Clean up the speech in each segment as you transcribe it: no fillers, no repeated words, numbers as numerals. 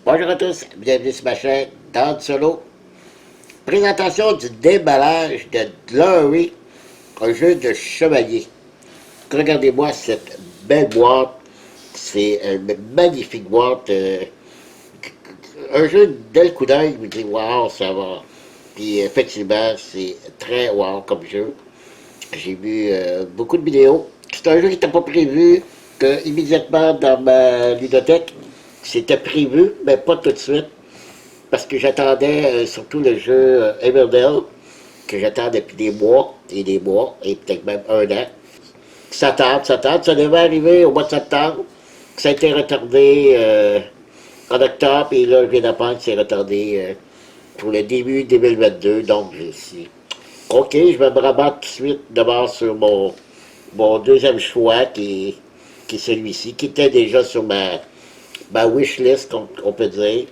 Bonjour à tous, bienvenue sur ma chaîne Dan Solo. Présentation du déballage de Glory, un jeu de chevalier. Regardez-moi cette belle boîte, c'est une magnifique boîte. Un jeu dès le coup d'œil, vous dites waouh, ça va. Puis effectivement, c'est très wow comme jeu. J'ai vu beaucoup de vidéos. C'est un jeu qui n'était pas prévu que immédiatement dans ma ludothèque. C'était prévu, mais pas tout de suite. Parce que j'attendais surtout le jeu Everdell, que j'attends depuis des mois, et peut-être même un an. Ça tarde, ça tarde. Ça devait arriver au mois de septembre. Ça a été retardé en octobre, et là, je viens d'apprendre que c'est retardé pour le début 2022. Donc, je suis OK, je vais me rabattre tout de suite d'abord sur mon deuxième choix, qui est celui-ci, qui était déjà sur ma wish list, on peut dire.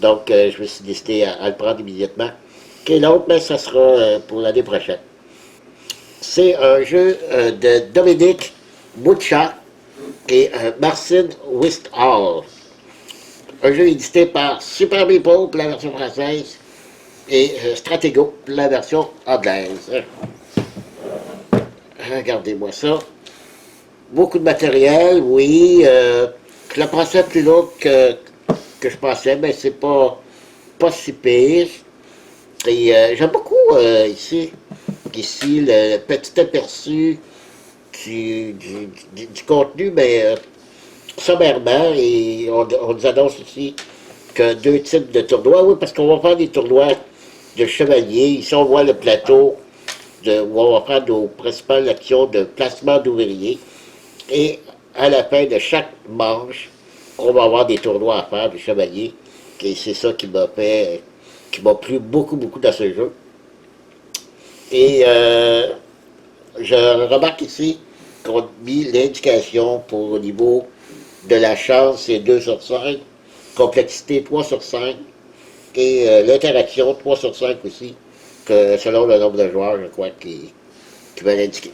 Donc, je me suis décidé à le prendre immédiatement. Et l'autre, mais ça sera pour l'année prochaine. C'est un jeu de Dominique Mucha et Marcin Wistall. Un jeu édité par Super Meeple pour la version française et Stratego pour la version anglaise. Regardez-moi ça. Beaucoup de matériel, oui. Je la pensais plus lourde que je pensais, mais c'est pas si pire. Et j'aime beaucoup ici le petit aperçu du contenu, mais sommairement, et on nous annonce aussi que deux types de tournois. Oui, parce qu'on va faire des tournois de chevaliers. Ici, on voit le plateau où on va faire nos principales actions de placement d'ouvriers. Et à la fin de chaque manche, on va avoir des tournois à faire de chevaliers. Et c'est ça qui m'a plu beaucoup, beaucoup dans ce jeu. Et je remarque ici qu'on a mis l'indication pour au niveau de la chance, c'est 2 sur 5, complexité 3 sur 5, et l'interaction 3 sur 5 aussi, que selon le nombre de joueurs, je crois, qui va l'indiquer.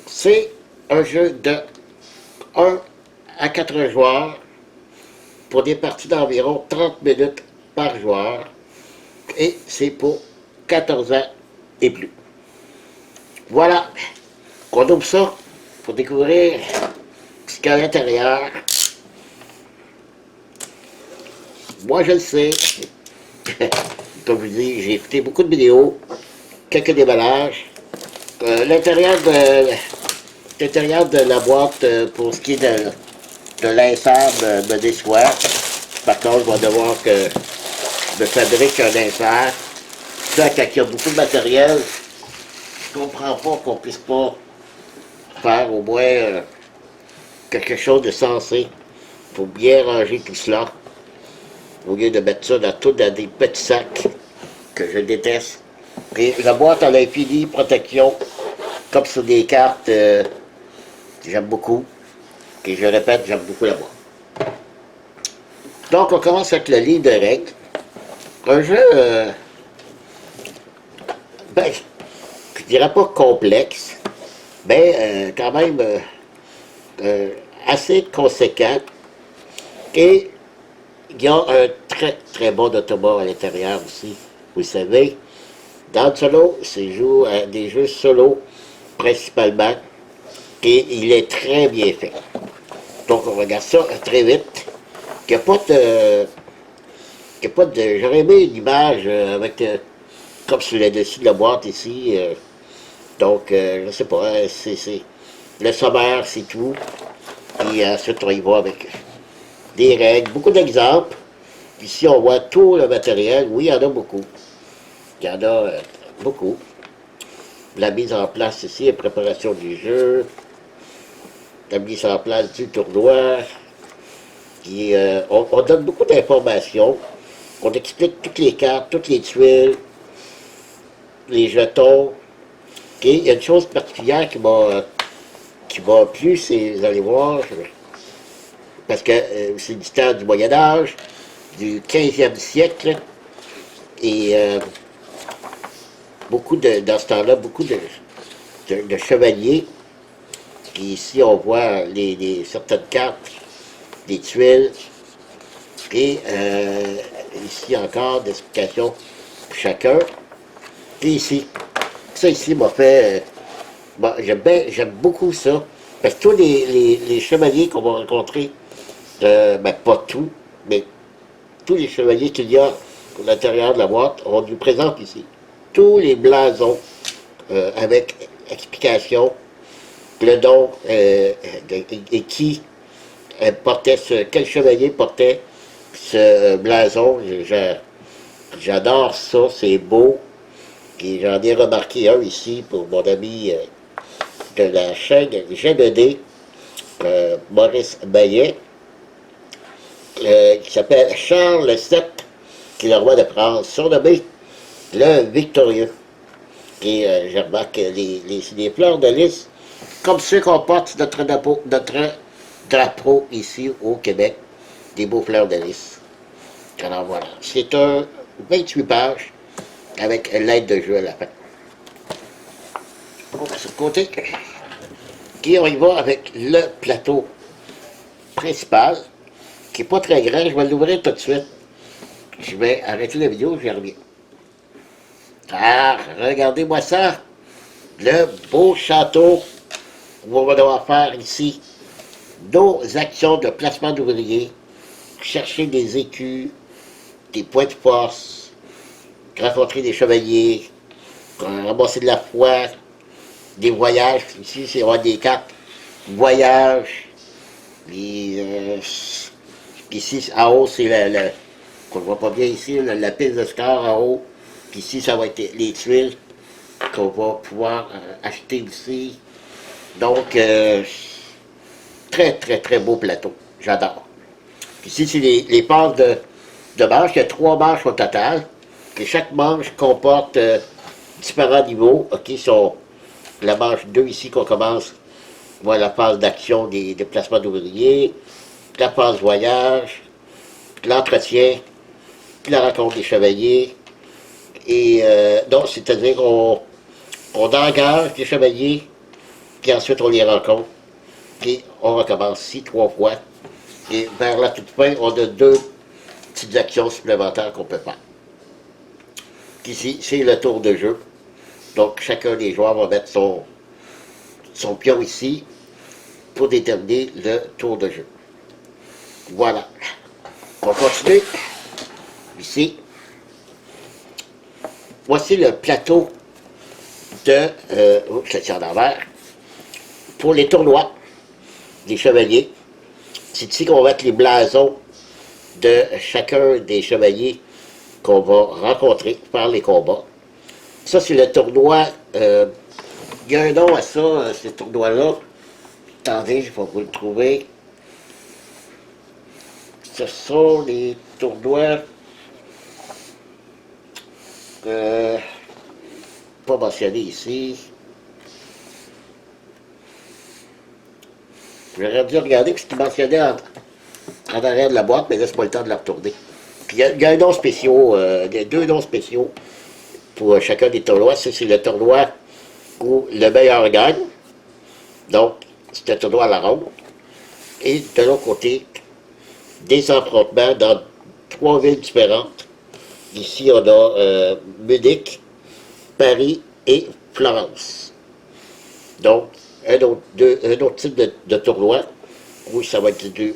C'est un jeu de 1 à 4 joueurs pour des parties d'environ 30 minutes par joueur, et c'est pour 14 ans et plus. Voilà, on ouvre ça pour découvrir ce qu'il y a à l'intérieur. Moi, je le sais. Comme je vous dis, j'ai écouté beaucoup de vidéos, quelques déballages. L'intérieur de la boîte, pour ce qui est de l'insert, me déçoit. Par contre, je vais devoir que je me fabrique un insert. Là, quand il y a beaucoup de matériel, je comprends pas qu'on puisse pas faire au moins quelque chose de sensé pour bien ranger tout cela, au lieu de mettre ça dans des petits sacs que je déteste. Et la boîte à l'infini protection, comme sur des cartes, j'aime beaucoup. Et je répète, j'aime beaucoup la boîte. Donc, on commence avec le livre de règles. Un jeu, ben, je dirais pas complexe, mais quand même assez conséquent. Et il y a un très très bon automat à l'intérieur aussi. Vous savez, dans le solo, c'est des jeux solo principalement. Et il est très bien fait. Donc on regarde ça très vite. Il n'y a pas de. J'aurais aimé une image avec comme sur le dessus de la boîte ici. Donc, je ne sais pas, c'est le sommaire, c'est tout. Et ensuite, on y va avec des règles, beaucoup d'exemples. Ici, on voit tout le matériel. Oui, il y en a beaucoup. Il y en a beaucoup. La mise en place ici, la préparation du jeu, la mise en place du tournoi. Et, on donne beaucoup d'informations. On explique toutes les cartes, toutes les tuiles, les jetons. Et il y a une chose particulière qui m'a plu, c'est, vous allez voir, parce que c'est du temps du Moyen Âge, du 15e siècle, et dans ce temps-là, beaucoup de chevaliers, qui ici on voit certaines cartes, des tuiles, Et ici encore, des explications pour chacun. Et ici, ça ici m'a fait... bon, j'aime beaucoup ça. Parce que tous les chevaliers qu'on va rencontrer, ben pas tous, mais tous les chevaliers qu'il y a à l'intérieur de la boîte, on nous présente ici. Tous les blasons avec explication, le don et qui portait quel chevalier portait ce blason. J'adore ça, c'est beau. Et j'en ai remarqué un ici pour mon ami de la chaîne G2D, Maurice Baillet, qui s'appelle Charles VII, qui est le roi de France, surnommé le Victorieux. Et je remarque les fleurs de lys, comme ceux qu'on porte notre drapeau ici au Québec, des beaux fleurs de lys. Alors voilà, c'est un 28 pages avec l'aide de jeu à la fin. On va sur le côté. Et on y va avec le plateau principal, qui n'est pas très grand. Je vais l'ouvrir tout de suite. Je vais arrêter la vidéo, je reviens. Ah, regardez-moi ça. Le beau château où on va devoir faire ici nos actions de placement d'ouvriers, chercher des écus, des points de force, rencontrer des chevaliers, ramasser de la foi, des voyages. Ici, c'est des cartes voyages. Ici, en haut, c'est qu'on ne voit pas bien ici, la piste de score en haut. Puis ici, ça va être les tuiles qu'on va pouvoir acheter ici. Donc, très, très, très beau plateau. J'adore. Ici, c'est les passes de manches. Il y a 3 manches au total. Et chaque manche comporte différents niveaux. OK, sont la manche 2 ici qu'on commence. Voilà la phase d'action des déplacements d'ouvriers, la phase voyage, l'entretien, la rencontre des chevaliers. Et donc, c'est-à-dire qu'on engage des chevaliers, puis ensuite on les rencontre. Puis on recommence ici 3 fois. Et vers la toute fin, on a 2 petites actions supplémentaires qu'on peut faire. Ici, c'est le tour de jeu. Donc, chacun des joueurs va mettre son pion ici pour déterminer le tour de jeu. Voilà. On continue. Ici. Voici le plateau de... je le tiens en envers. Pour les tournois des chevaliers. C'est ici qu'on va mettre les blasons de chacun des chevaliers qu'on va rencontrer par les combats. Ça, c'est le tournoi. Il y a un nom à ça, ce tournoi-là. Attendez, je vais vous le trouver. Ce sont les tournois. Pas mentionné ici. J'aurais dû regarder parce qu'il mentionnait en arrière de la boîte, mais là, c'est pas le temps de la retourner. Puis il y a un nom spéciaux, il y a 2 noms spéciaux pour chacun des tournois. Ça, c'est le tournoi où le meilleur gagne. Donc, c'est un tournoi à la ronde. Et de l'autre côté, des affrontements dans 3 villes différentes. Ici, on a Munich, Paris et Florence. Donc, un autre type de tournoi où ça va être du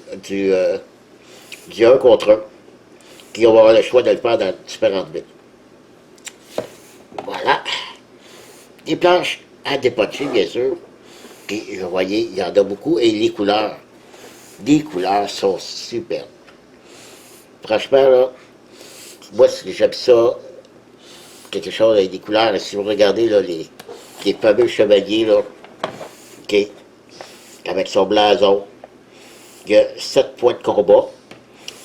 1 contre 1. Puis on va avoir le choix de le faire dans différentes villes. Voilà. Des planches à dépocher, bien sûr. Et vous voyez, il y en a beaucoup. Et les couleurs sont superbes. Franchement, là, moi, j'aime ça, quelque chose avec des couleurs. Et si vous regardez là, les fameux chevaliers, là, okay, avec son blason, il y a 7 points de combat.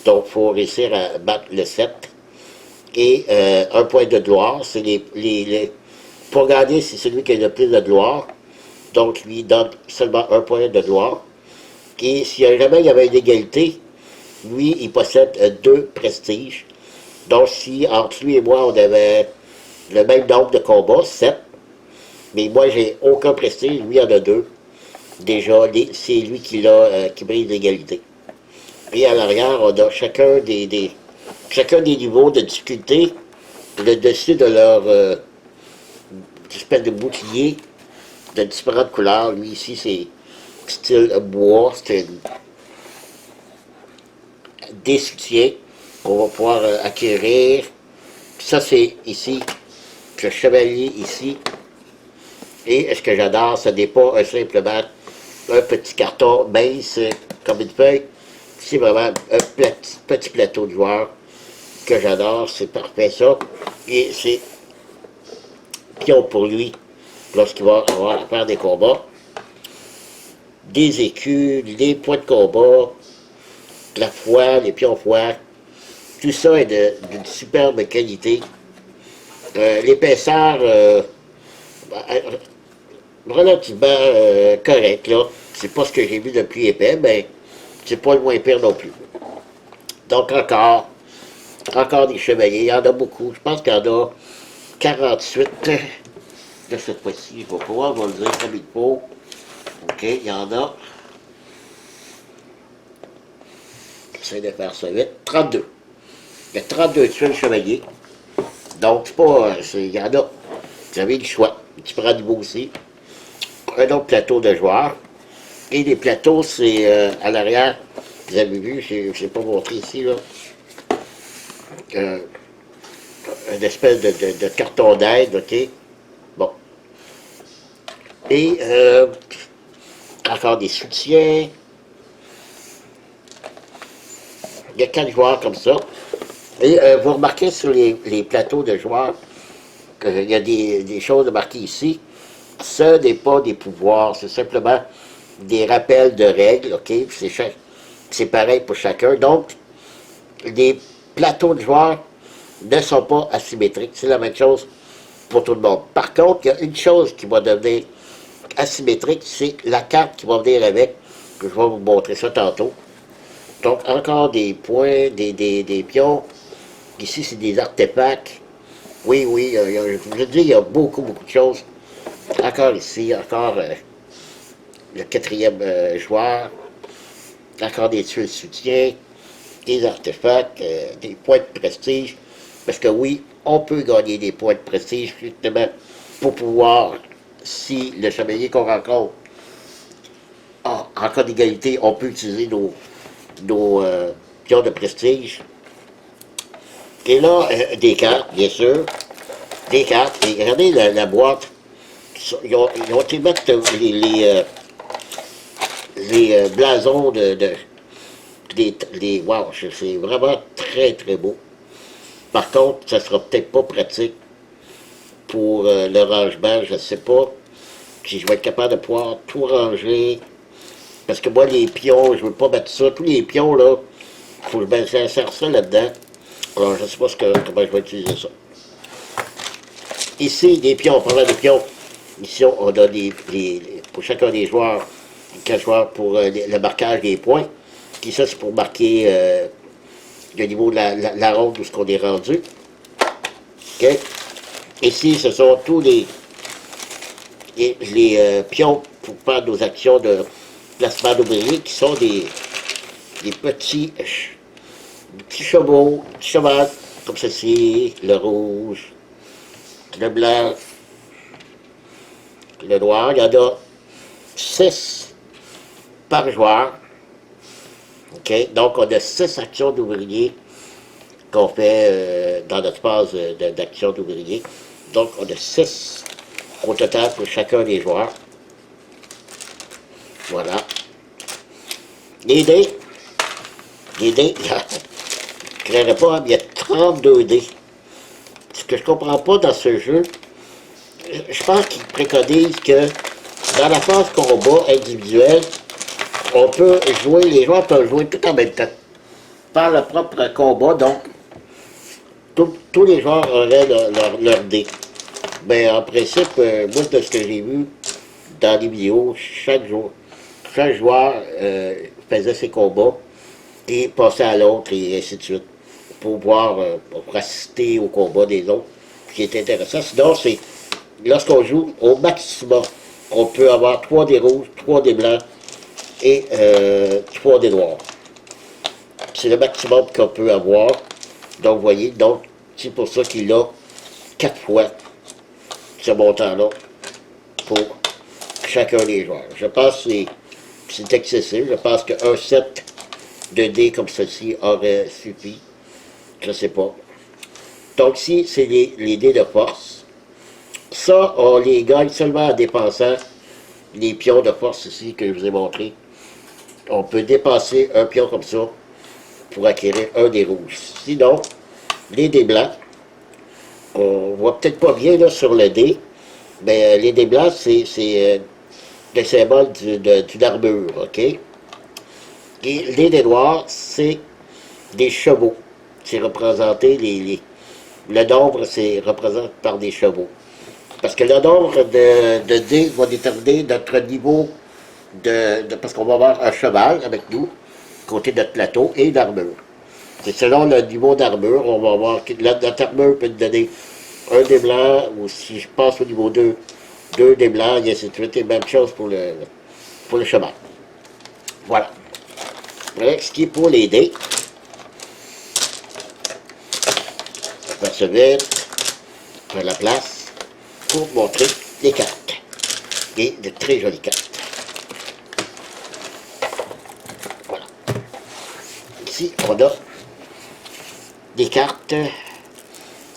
Donc, il faut réussir à battre le 7. Et 1 point de gloire. C'est pour gagner, c'est celui qui a le plus de gloire. Donc, lui, il donne seulement 1 point de gloire. Et si jamais il y avait une égalité, lui, il possède 2 prestiges. Donc, si entre lui et moi, on avait le même nombre de combats, 7, mais moi, j'ai aucun prestige, lui, il en a 2. Déjà, c'est lui qui brise l'égalité. Et à l'arrière, on a chacun des niveaux de difficulté, le dessus de leur espèce de bouclier de différentes couleurs. Lui, ici, c'est style bois, c'est des soutiens qu'on va pouvoir acquérir. Ça, c'est ici, le chevalier ici. Et ce que j'adore, ce n'est pas simplement un petit carton mince comme une feuille. C'est vraiment un petit plateau de joueur que j'adore. C'est parfait, ça. Et c'est pion pour lui lorsqu'il va avoir à faire des combats. Des écus, des points de combat, la foi, les pions foi. Tout ça est d'une superbe qualité. L'épaisseur relativement correcte, là. C'est pas ce que j'ai vu de plus épais, mais c'est pas le moins pire non plus. Donc encore des chevaliers, il y en a beaucoup. Je pense qu'il y en a 48 de cette fois-ci. Je vais pouvoir vous le dire comme il faut. OK, il y en a. J'essaie de faire ça vite. 32. Il y a 32 tuiles chevaliers. Donc, c'est pas. Il y en a. Vous avez le choix. Tu prends du beau aussi. Un autre plateau de joueurs. Et les plateaux, c'est à l'arrière. Vous avez vu, je ne sais pas montré ici, là. Une espèce de carton d'aide, OK? Bon. Et encore des soutiens. Il y a 4 joueurs comme ça. Et vous remarquez sur les plateaux de joueurs qu'il y a des choses marquées ici. Ce n'est pas des pouvoirs, c'est simplement des rappels de règles, OK? C'est pareil pour chacun. Donc, les plateaux de joueurs ne sont pas asymétriques. C'est la même chose pour tout le monde. Par contre, il y a une chose qui va devenir asymétrique, c'est la carte qui va venir avec, que je vais vous montrer ça tantôt. Donc, encore des points, des pions. Ici, c'est des artefacts. Oui, je dis, il y a beaucoup de choses. Encore ici, encore le quatrième joueur. Encore des tuiles de soutien, des artefacts, des points de prestige. Parce que oui, on peut gagner des points de prestige, justement, pour pouvoir, si le chevalier qu'on rencontre, en cas d'égalité, on peut utiliser nos pions de prestige. Et là, des cartes, bien sûr. Des cartes. Et regardez la boîte. Ils ont été mettre les blasons wow, c'est vraiment très beau. Par contre, ça sera peut-être pas pratique pour le rangement. Je ne sais pas si je vais être capable de pouvoir tout ranger. Parce que moi, les pions, je ne veux pas mettre ça. Tous les pions, là, il faut que je m'insère ça là-dedans. Alors, je ne sais pas comment je vais utiliser ça. Ici, des pions, parlant des pions, ici, on a pour chacun des joueurs, 4 joueurs pour le marquage des points. Qui ça, c'est pour marquer le niveau de la ronde où ce qu'on est rendu. OK? Ici, ce sont tous les pions pour faire nos actions de placement d'ouvriers qui sont des petits chevaux, petits chevaux, comme ceci, le rouge, le blanc, le noir. Il y en a 6 par joueur. OK? Donc, on a 6 actions d'ouvriers qu'on fait dans notre phase d'action d'ouvriers. Donc, on a 6 au total pour chacun des joueurs. Voilà. Les dés, je ne créerai pas, mais il y a 32 dés. Ce que je ne comprends pas dans ce jeu, je pense qu'il préconise que dans la phase combat individuelle, on peut jouer, les joueurs peuvent jouer tout en même temps. Faire leur propre combat, donc tous les joueurs auraient leur dé. Mais en principe, moi de ce que j'ai vu dans les vidéos, chaque joueur faisait ses combats et passait à l'autre et ainsi de suite. Pour assister au combat des autres, ce qui est intéressant. Sinon, c'est lorsqu'on joue au maximum, on peut avoir 3 des rouges, 3 des blancs et 3 des noirs. c'est le maximum qu'on peut avoir. Donc, vous voyez, donc, c'est pour ça qu'il a 4 fois ce montant-là pour chacun des joueurs. Je pense que c'est excessif. Je pense qu'un set de dés comme ceci aurait suffi. Je ne sais pas. Donc, si c'est les dés de force, ça, on les gagne seulement en dépensant les pions de force ici que je vous ai montré. On peut dépenser un pion comme ça pour acquérir un des rouges. Sinon, les dés blancs, on voit peut-être pas bien là, sur le dé, mais les dés blancs, c'est le symbole d'une armure, OK? Et les dés noirs, c'est des chevaux. C'est représenté, le nombre, c'est représenté par des chevaux. Parce que le nombre de dés va déterminer notre niveau parce qu'on va avoir un cheval avec nous, côté de notre plateau, et d'armure. C'est selon le niveau d'armure, on va voir que notre armure peut nous donner un dé blanc, ou si je passe au niveau 2, deux dés blancs, et ainsi de suite, et même chose pour le cheval. Voilà. Voilà ce qui est pour les dés. On va se mettre à la place pour montrer les cartes. Et de très jolies cartes. Voilà. Ici, on a des cartes,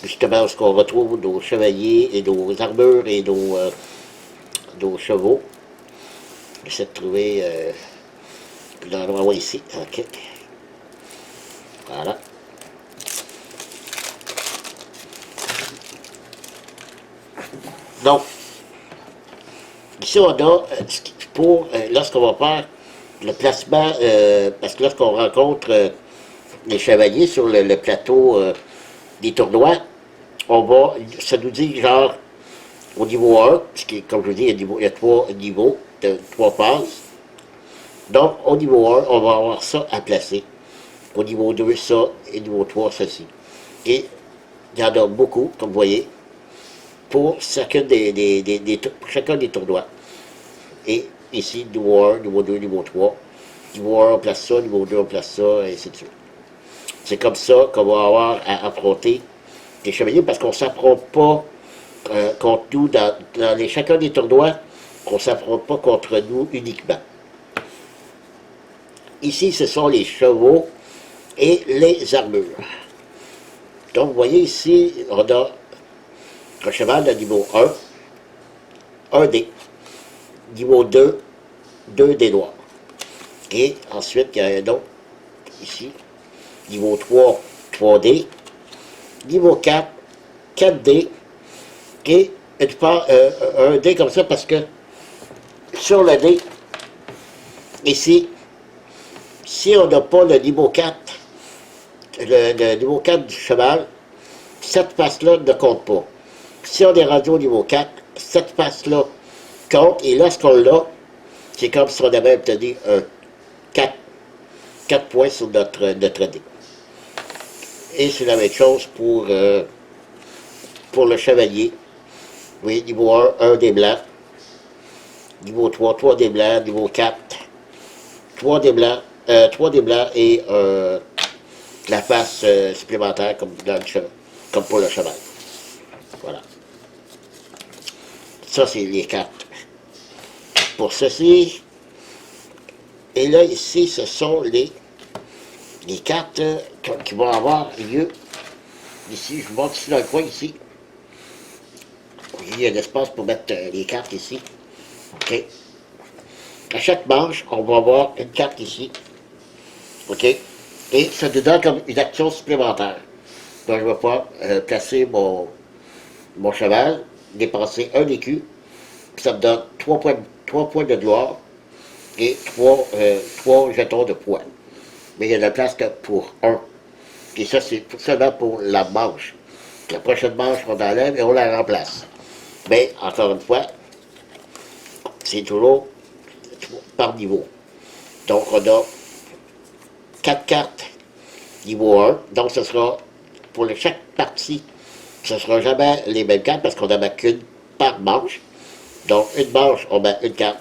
justement, où on retrouve nos chevaliers et nos armures et nos chevaux. J'essaie de trouver l'endroit ici. OK. Voilà. Donc, ici on a, pour, lorsqu'on va faire le placement, parce que lorsqu'on rencontre les chevaliers sur le plateau des tournois, ça nous dit genre, au niveau 1, parce que comme je vous dis, il y a 3 niveaux, 3 phases. Donc, au niveau 1, on va avoir ça à placer. Au niveau 2, ça, et au niveau 3, ceci. Et il y en a beaucoup, comme vous voyez, pour chacun chacun des tournois. Et ici, niveau 1, niveau 2, niveau 3. Niveau 1, on place ça, niveau 2, on place ça, et ainsi de suite. C'est comme ça qu'on va avoir à affronter les chevaliers, parce qu'on ne s'affronte pas contre nous dans chacun des tournois, on ne s'affronte pas contre nous uniquement. Ici, ce sont les chevaux et les armures. Donc, vous voyez ici, on a un cheval de niveau 1, 1 dé. Niveau 2, 2 dés noirs. Et ensuite, il y a un autre ici. Niveau 3, 3 dés. Niveau 4, 4 dés. Et un dé comme ça parce que sur le dé, ici, si on n'a pas le niveau 4, le niveau 4 du cheval, cette face-là ne compte pas. Si on est rendu au niveau 4, cette face-là compte, et lorsqu'on l'a, c'est comme si on avait obtenu un 4 points sur notre dé. Et c'est la même chose pour le chevalier. Oui, niveau 1, 1 dé blanc. Niveau 3, 3 dés blancs. Niveau 4, 3 dés blancs. 3 dés blancs et la face supplémentaire comme pour le cheval. Voilà. Ça, c'est les cartes. Pour ceci, et là, ici, ce sont les cartes qui vont avoir lieu. Ici, je vous montre ici dans le coin, ici. Il y a un espace pour mettre les cartes ici. OK. À chaque manche, on va avoir une carte ici. OK? Et ça nous donne comme une action supplémentaire. Donc, je vais pouvoir placer mon cheval, dépenser un écu, puis ça me donne 3 points de gloire et 3 jetons de poids. Mais il y a de la place que pour 1. Et ça, c'est seulement pour la manche. La prochaine manche, on enlève et on la remplace. Mais, encore une fois, c'est toujours par niveau. Donc, on a 4 cartes niveau 1. Donc, ce sera, pour chaque partie, ce ne sera jamais les mêmes cartes parce qu'on n'en met qu'une par manche. Donc, une manche, on met une carte.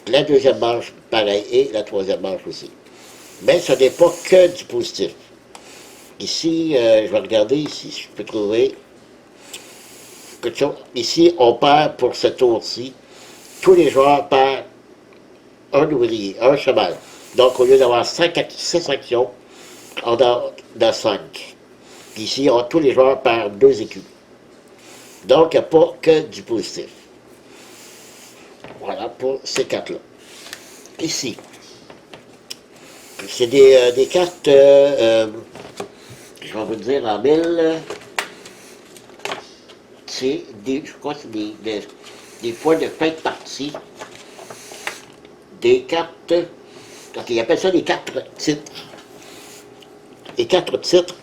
La deuxième manche, pareil. Et la troisième manche aussi. Mais ce n'est pas que du positif. Ici, je vais regarder ici si je peux trouver quelque chose. Ici, on perd pour ce tour-ci. Tous les joueurs perdent un ouvrier, un cheval. Donc, au lieu d'avoir 6 actions, on a 5. Ici, tous les joueurs perdent 2 écus. Donc, il n'y a pas que du positif. Voilà pour ces cartes-là. Ici, c'est des cartes, je vais vous dire en 1000, c'est je crois que c'est des points de fin de partie, des cartes, donc ils appellent ça des cartes titres. Les 4 titres,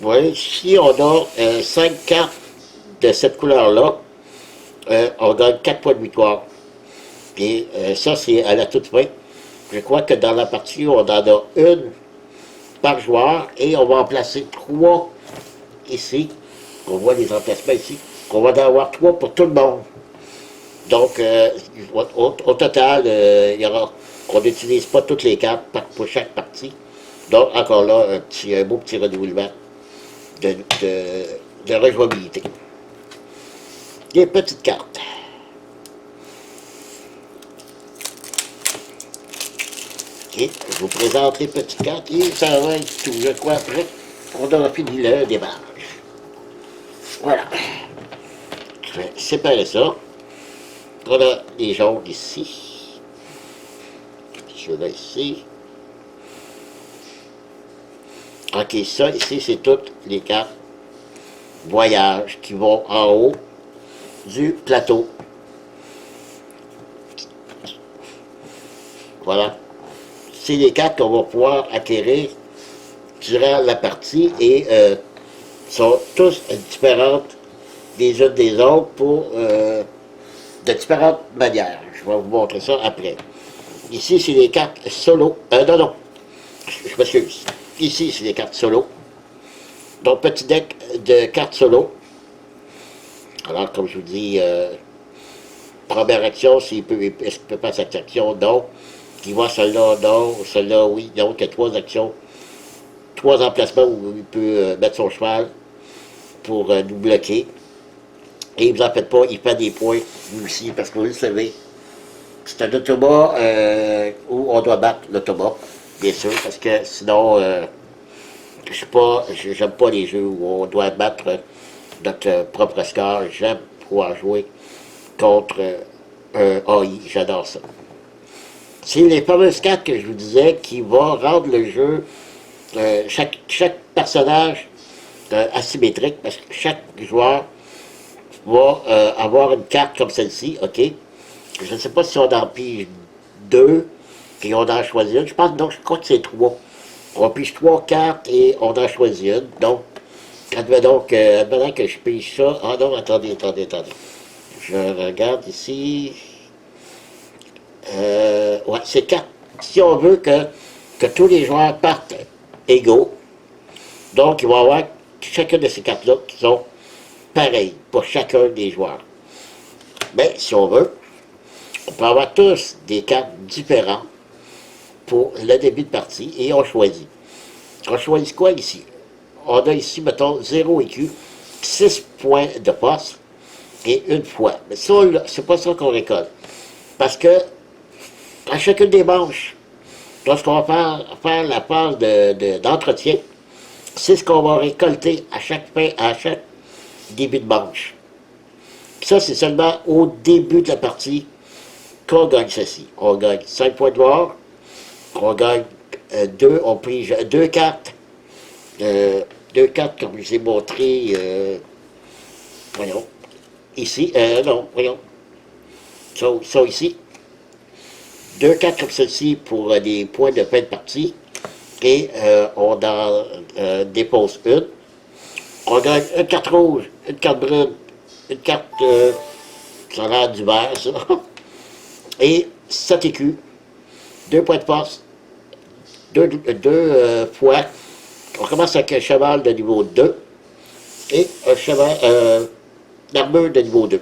vous voyez, si on a 5 cartes de cette couleur-là, on gagne 4 points de victoire. Et ça, c'est à la toute fin. Je crois que dans la partie, on en a une par joueur et on va en placer 3 ici. On voit les emplacements ici. On va en avoir 3 pour tout le monde. Donc, au total, on n'utilise pas toutes les cartes pour chaque partie. Donc, encore là, un beau petit renouvellement de rejouabilité. Des petites cartes. Et je vous présente les petites cartes et ça va être tout. Je crois après, on aura fini le démarrage. Voilà. Je vais séparer ça. On a les jaunes ici. Ceux-là ici. Ok, ça ici, c'est toutes les cartes voyage qui vont en haut du plateau. Voilà. C'est les cartes qu'on va pouvoir acquérir durant la partie et sont tous différentes des unes des autres pour de différentes manières. Je vais vous montrer ça après. Ici, c'est les cartes solo. Non, je m'excuse. Ici, c'est les cartes solo. Donc, petit deck de cartes solo. Alors, comme je vous dis, première action, est-ce qu'il peut pas cette action? Non. Qui voit celle-là? Non. Celle-là, oui. Donc, il y a 3 actions. 3 emplacements où il peut mettre son cheval pour nous bloquer. Et vous en faites pas, il fait des points, vous aussi, parce que vous le savez. C'est un automa où on doit battre l'automa, bien sûr, parce que sinon, j'aime pas les jeux où on doit battre notre propre score. J'aime pouvoir jouer contre un AI, j'adore ça. C'est les fameuses cartes que je vous disais qui vont rendre le jeu, chaque personnage asymétrique, parce que chaque joueur va avoir une carte comme celle-ci, ok? Je ne sais pas si on en pige 2, et on en choisit une. Je pense, non, je crois que c'est 3. On pige 3 cartes et on en choisit une. Donc, admettons que je pige ça. Ah non, attendez. Je regarde ici. Ouais, c'est 4. Si on veut que tous les joueurs partent égaux, donc il va y avoir chacune de ces cartes-là qui sont pareilles pour chacun des joueurs. Mais si on veut, on peut avoir tous des cartes différentes pour le début de partie et on choisit. On choisit quoi ici? On a ici, mettons, 0 écu, 6 points de force et une fois. Mais ça, c'est pas ça qu'on récolte. Parce que à chacune des manches, lorsqu'on va faire la phase d'entretien, c'est ce qu'on va récolter à chaque début de manche. Ça, c'est seulement au début de la partie qu'on gagne ceci. On gagne 5 points de gloire, on gagne 2, on pige 2 cartes. 2 cartes, comme je vous ai montré, voyons, ici, non, voyons, ça ici. 2 cartes comme ceci pour des points de fin de partie. Et on en dépose une. On gagne une carte rouge, une carte brune, une carte, ça a l'air du vert, ça. Et 7 écus, 2 points de force, 2 fois. On commence avec un cheval de niveau 2 et un cheval, l'armure de niveau 2.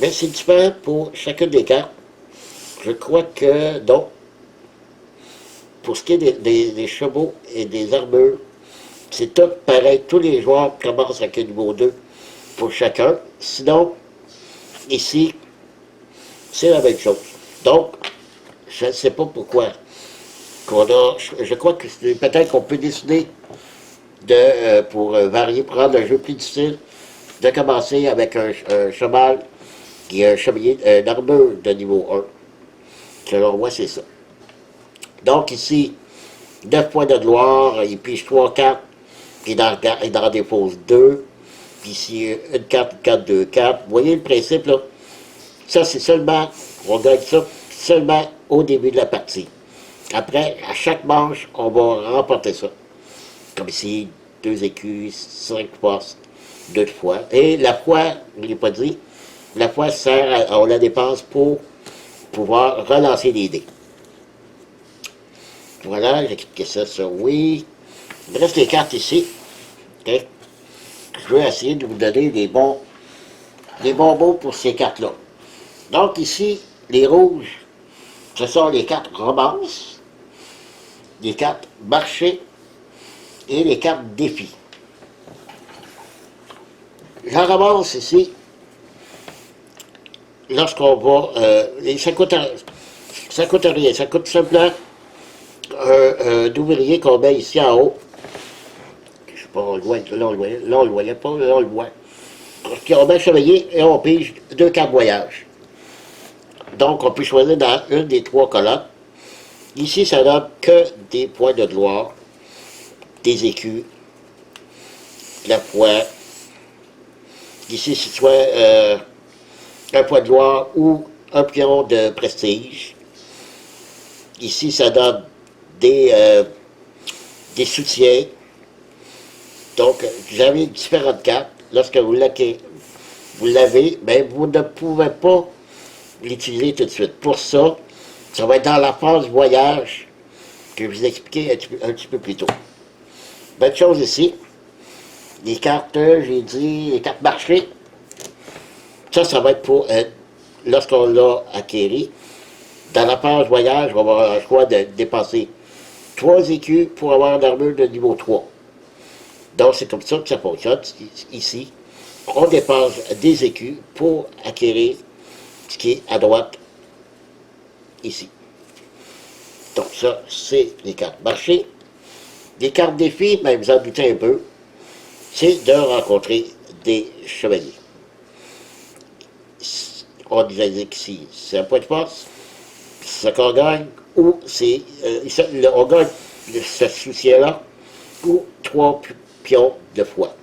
Mais c'est différent pour chacune des cartes. Je crois que, non. pour ce qui est des chevaux et des armures, c'est tout pareil. Tous les joueurs commencent avec un niveau 2 pour chacun. Sinon, ici, c'est la même chose. Donc, je ne sais pas pourquoi. Je crois que peut-être qu'on peut décider pour varier, prendre un jeu plus difficile, de commencer avec un cheval qui est un chevalier, une armure de niveau 1. Selon moi, c'est ça. Donc ici, 9 points de gloire, il pige 3 cartes, il en dépose 2. Puis ici, une carte, 2 cartes. Vous voyez le principe, là? Ça, c'est seulement, on gagne ça seulement au début de la partie. Après, à chaque manche, on va remporter ça. Comme ici, 2 écus, 5 postes, 2 fois. Et la foi, je ne l'ai pas dit, la foi sert, on la dépense pour pouvoir relancer les dés. Voilà, j'ai expliqué ça, oui. Il me reste les cartes ici. Okay. Je vais essayer de vous donner des bons mots pour ces cartes-là. Donc ici, les rouges, ce sont les cartes romance, les cartes marché et les cartes défi. La romance ici, lorsqu'on va, ça coûte rien, ça coûte simplement un ouvrier qu'on met ici en haut. Je sais pas, on le voit, là on le voyait pas, là on le voit. On met un chevalier et on pige 2 cartes voyage. Donc on peut choisir dans une des 3 colonnes. Ici, ça donne que des points de gloire, des écus, la foi. Ici, c'est soit un point de gloire ou un pion de prestige. Ici, ça donne des soutiens. Donc, vous avez différentes cartes. Lorsque vous l'avez, ben, vous ne pouvez pas l'utiliser tout de suite. Pour ça, ça va être dans la phase voyage que je vous ai expliqué un petit peu plus tôt. Bonne chose ici. Les cartes, j'ai dit, les cartes marché. Ça va être pour lorsqu'on l'a acquéri. Dans la phase voyage, on va avoir le choix de dépenser 3 écus pour avoir une armure de niveau 3. Donc, c'est comme ça que ça fonctionne ici. On dépense des écus pour acquérir ce qui est à droite ici. Donc, ça, c'est les cartes marché. Les cartes défis, ben, vous en doutez un peu, c'est de rencontrer des chevaliers. On nous indique ici, c'est un point de force, ce qu'on gagne, ou c'est, on gagne ce soutien-là, ou 3 pions de foi.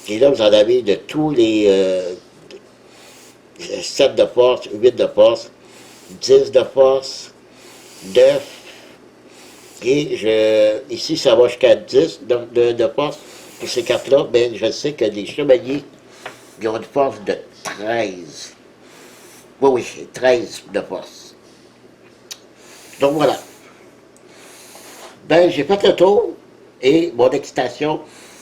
Et là, vous en avez de tous les 7 de force, 8 de force, 10 de force, 9, et ici, ça va jusqu'à 10 de force. Pour ces cartes-là, ben, je sais que les chevaliers, ils ont une force de 13. Oui, 13 de force. Donc voilà. Ben, j'ai fait le tour, et mon excitation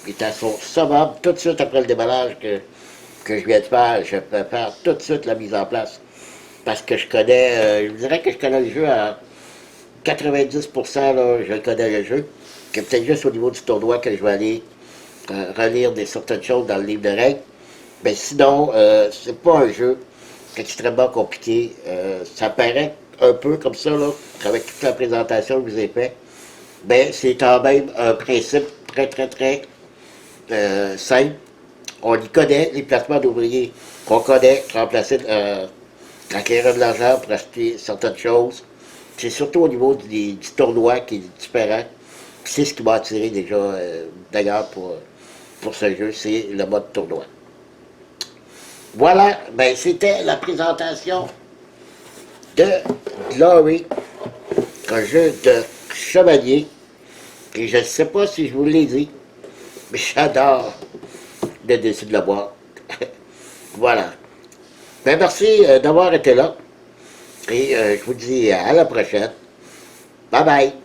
est à son summum tout de suite après le déballage que je viens de faire. Je peux faire tout de suite la mise en place. Parce que je connais, je dirais que je connais le jeu à 90%, là, je connais le jeu. Que peut-être juste au niveau du tournoi que je vais aller relire certaines choses dans le livre de règles. Mais sinon, c'est pas un jeu extrêmement compliqué. Ça paraît un peu comme ça, là, avec toute la présentation que je vous ai faite. Mais c'est quand même un principe très simple. On y connaît, les placements d'ouvriers qu'on connaît, remplacer, acquérir de l'argent pour acheter certaines choses. C'est surtout au niveau du tournoi qui est différent. C'est ce qui m'a attiré déjà, d'ailleurs, pour ce jeu, c'est le mode tournoi. Voilà, ben c'était la présentation de Glory, un jeu de chevalier. Et je ne sais pas si je vous l'ai dit, mais j'adore le dessus de la boîte. Voilà. Ben merci d'avoir été là. Et je vous dis à la prochaine. Bye bye.